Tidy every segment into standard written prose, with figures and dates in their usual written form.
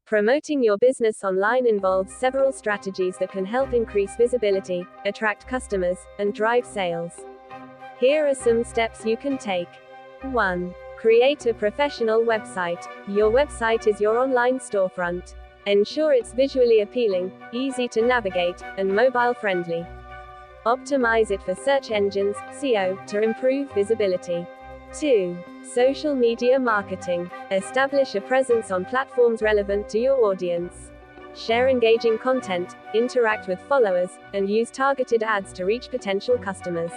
Promoting your business online involves several strategies that can help increase visibility, attract customers, and drive sales. Here are some steps you can take. 1. Create a professional website. Your website is your online storefront. Ensure it's visually appealing, easy to navigate, and mobile-friendly. Optimize it for search engines, SEO, to improve visibility. 2. Social media marketing. Establish a presence on platforms relevant to your audience. Share engaging content, interact with followers, and use targeted ads to reach potential customers.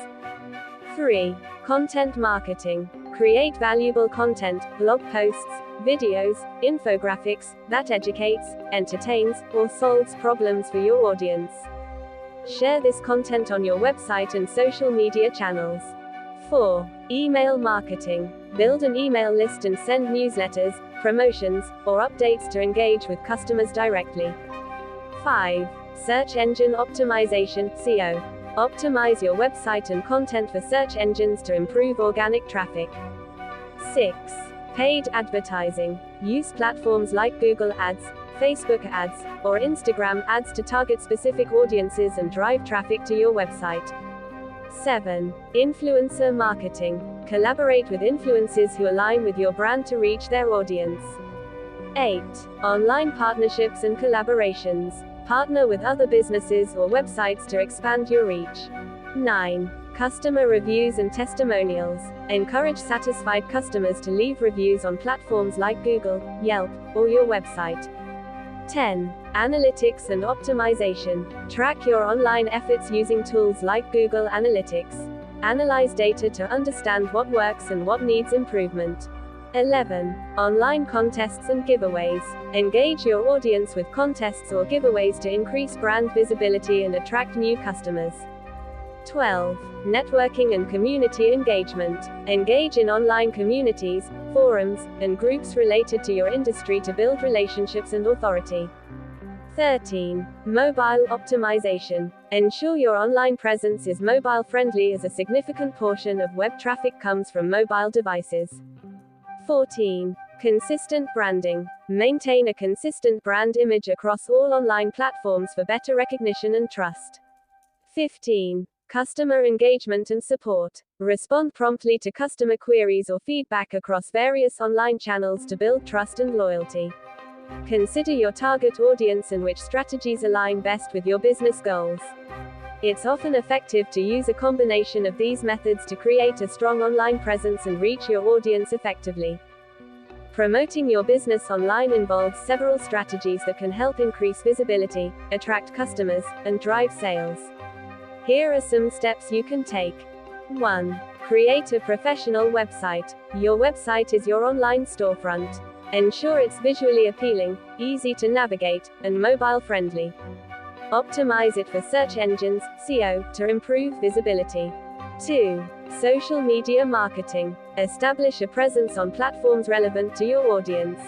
3. Content marketing. Create valuable content, blog posts, videos, infographics, that educates, entertains, or solves problems for your audience. Share this content on your website and social media channels. 4. Email marketing. Build an email list and send newsletters, promotions, or updates to engage with customers directly. 5. Search engine optimization, SEO. Optimize your website and content for search engines to improve organic traffic. 6. Paid advertising. Use platforms like Google Ads, Facebook Ads, or Instagram Ads to target specific audiences and drive traffic to your website. 7. Influencer marketing. Collaborate with influencers who align with your brand to reach their audience. 8. Online partnerships and collaborations. Partner with other businesses or websites to expand your reach. 9. Customer reviews and testimonials. Encourage satisfied customers to leave reviews on platforms like Google, Yelp, or your website. 10. Analytics and optimization. Track your online efforts using tools like Google Analytics. Analyze data to understand what works and what needs improvement. 11. Online contests and giveaways. Engage your audience with contests or giveaways to increase brand visibility and attract new customers. 12. Networking and community engagement. Engage in online communities, forums, and groups related to your industry to build relationships and authority. 13. Mobile optimization. Ensure your online presence is mobile-friendly as a significant portion of web traffic comes from mobile devices. 14. Consistent branding. Maintain a consistent brand image across all online platforms for better recognition and trust. 15. Customer engagement and support. Respond promptly to customer queries or feedback across various online channels to build trust and loyalty. Consider your target audience and which strategies align best with your business goals. It's often effective to use a combination of these methods to create a strong online presence and reach your audience effectively. Promoting your business online involves several strategies that can help increase visibility, attract customers, and drive sales. Here are some steps you can take. 1. Create a professional website. Your website is your online storefront. Ensure it's visually appealing, easy to navigate, and mobile-friendly. Optimize it for search engines, SEO, to improve visibility. 2. Social media marketing. Establish a presence on platforms relevant to your audience.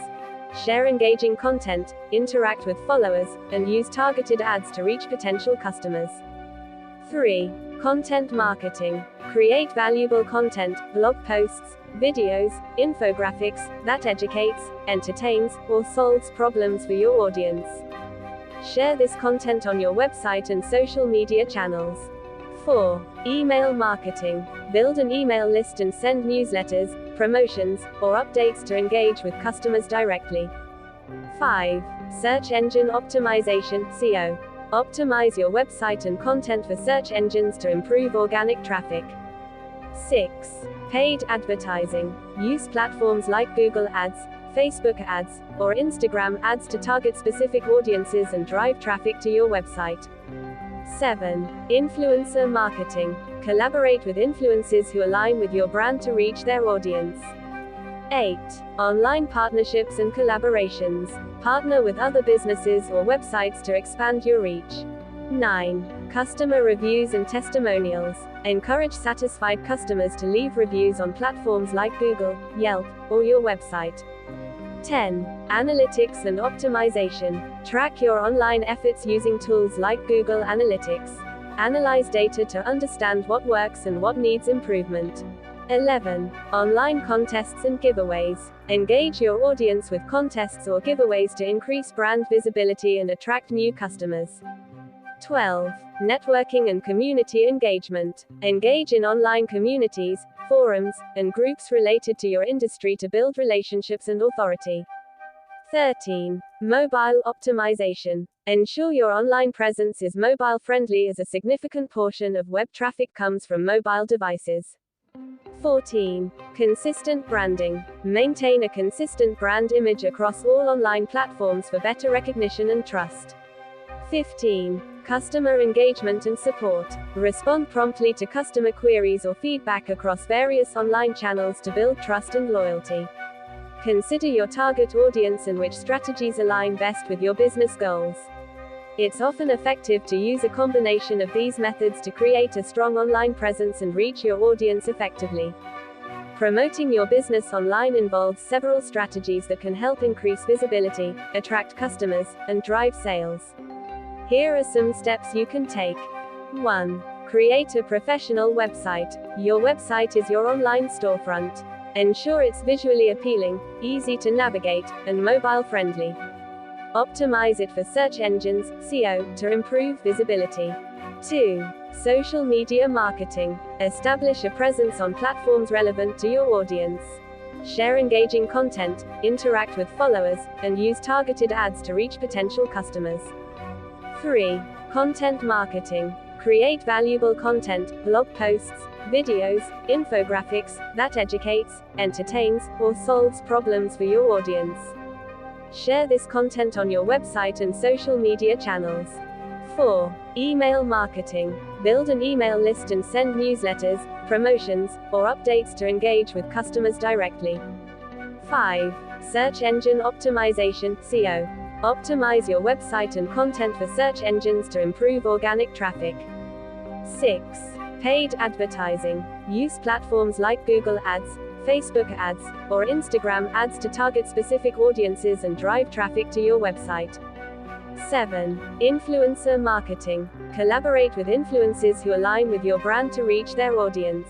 Share engaging content, interact with followers, and use targeted ads to reach potential customers. 3. Content marketing. Create valuable content, blog posts, videos, infographics, that educates, entertains, or solves problems for your audience. Share this content on your website and social media channels. 4. Email marketing. Build an email list and send newsletters, promotions, or updates to engage with customers directly. 5. Search engine optimization, SEO. Optimize your website and content for search engines to improve organic traffic. 6. Paid advertising. Use platforms like Google Ads, Facebook Ads, or Instagram Ads to target specific audiences and drive traffic to your website. 7. Influencer marketing. Collaborate with influencers who align with your brand to reach their audience. 8. Online partnerships and collaborations. Partner with other businesses or websites to expand your reach. 9. Customer reviews and testimonials. Encourage satisfied customers to leave reviews on platforms like Google, Yelp, or your website. 10. Analytics and optimization. Track your online efforts using tools like Google Analytics. Analyze data to understand what works and what needs improvement. 11. Online contests and giveaways. Engage your audience with contests or giveaways to increase brand visibility and attract new customers. 12. Networking and community engagement. Engage in online communities, forums, and groups related to your industry to build relationships and authority. 13. Mobile optimization. Ensure your online presence is mobile friendly as a significant portion of web traffic comes from mobile devices. 14. Consistent branding. Maintain a consistent brand image across all online platforms for better recognition and trust. 15. Customer engagement and support. Respond promptly to customer queries or feedback across various online channels to build trust and loyalty. Consider your target audience and which strategies align best with your business goals. It's often effective to use a combination of these methods to create a strong online presence and reach your audience effectively. Promoting your business online involves several strategies that can help increase visibility, attract customers, and drive sales. Here are some steps you can take. 1. Create a professional website. Your website is your online storefront. Ensure it's visually appealing, easy to navigate, and mobile friendly. Optimize it for search engines, SEO, to improve visibility. 2. Social media marketing. Establish a presence on platforms relevant to your audience. Share engaging content, interact with followers, and use targeted ads to reach potential customers. 3. Content marketing. Create valuable content, blog posts, videos, infographics, that educates, entertains, or solves problems for your audience. Share this content on your website and social media channels. 4. Email marketing. Build an email list and send newsletters, promotions, or updates to engage with customers directly. 5. Search engine optimization, SEO. Optimize your website and content for search engines to improve organic traffic. 6. Paid advertising. Use platforms like Google Ads, Facebook ads, or Instagram ads to target specific audiences and drive traffic to your website. 7. Influencer marketing. Collaborate with influencers who align with your brand to reach their audience.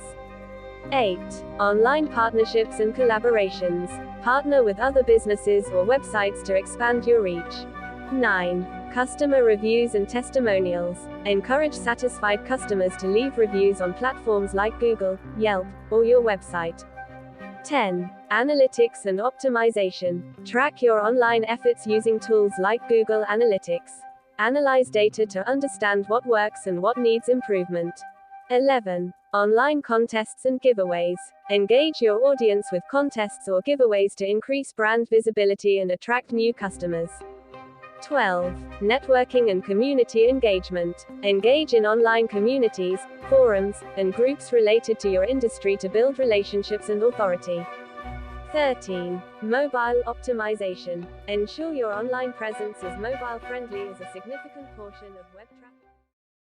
8. Online partnerships and collaborations. Partner with other businesses or websites to expand your reach. 9. Customer reviews and testimonials. Encourage satisfied customers to leave reviews on platforms like Google, Yelp, or your website. 10. Analytics and optimization. Track your online efforts using tools like Google Analytics. Analyze data to understand what works and what needs improvement. 11. Online contests and giveaways. Engage your audience with contests or giveaways to increase brand visibility and attract new customers. 12. Networking and community engagement. Engage in online communities, forums, and groups related to your industry to build relationships and authority. 13. Mobile optimization. Ensure your online presence is mobile friendly as a significant portion of web traffic.